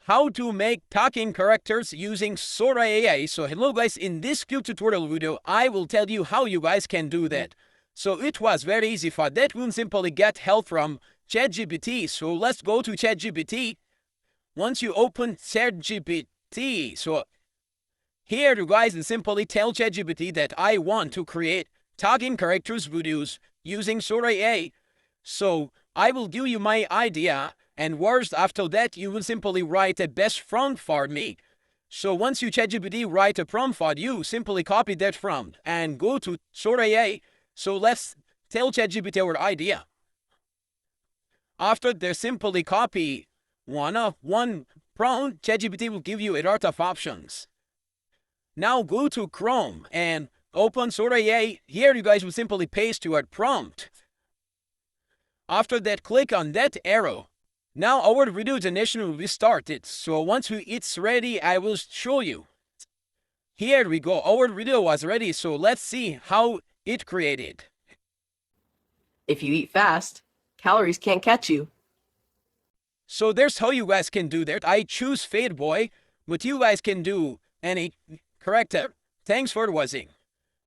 how to make talking characters using Sora AI. So hello guys, in this quick tutorial video, I will tell you how you guys can do that. So it was very easy. For that, we'll simply get help from ChatGPT. So let's go to ChatGPT. Once you open ChatGPT, so here you guys will simply tell ChatGPT that I want to create talking characters videos using Sora AI. So I will give you my idea, and worst after that you will simply write a best prompt for me. So once you ChatGPT write a prompt for you, simply copy that prompt and go to Sora AI. So let's tell ChatGPT our idea. After they simply copy one prompt, ChatGPT will give you a lot of options. Now go to Chrome and open Sora AI. Here you guys will simply paste your prompt. After that, click on that arrow. Now our video generation will be started. So once it's ready, I will show you. Here we go. Our video was ready. So let's see how it created. If you eat fast, calories can't catch you. So there's how you guys can do that. I choose Fade Boy, but you guys can do any character. Thanks for watching.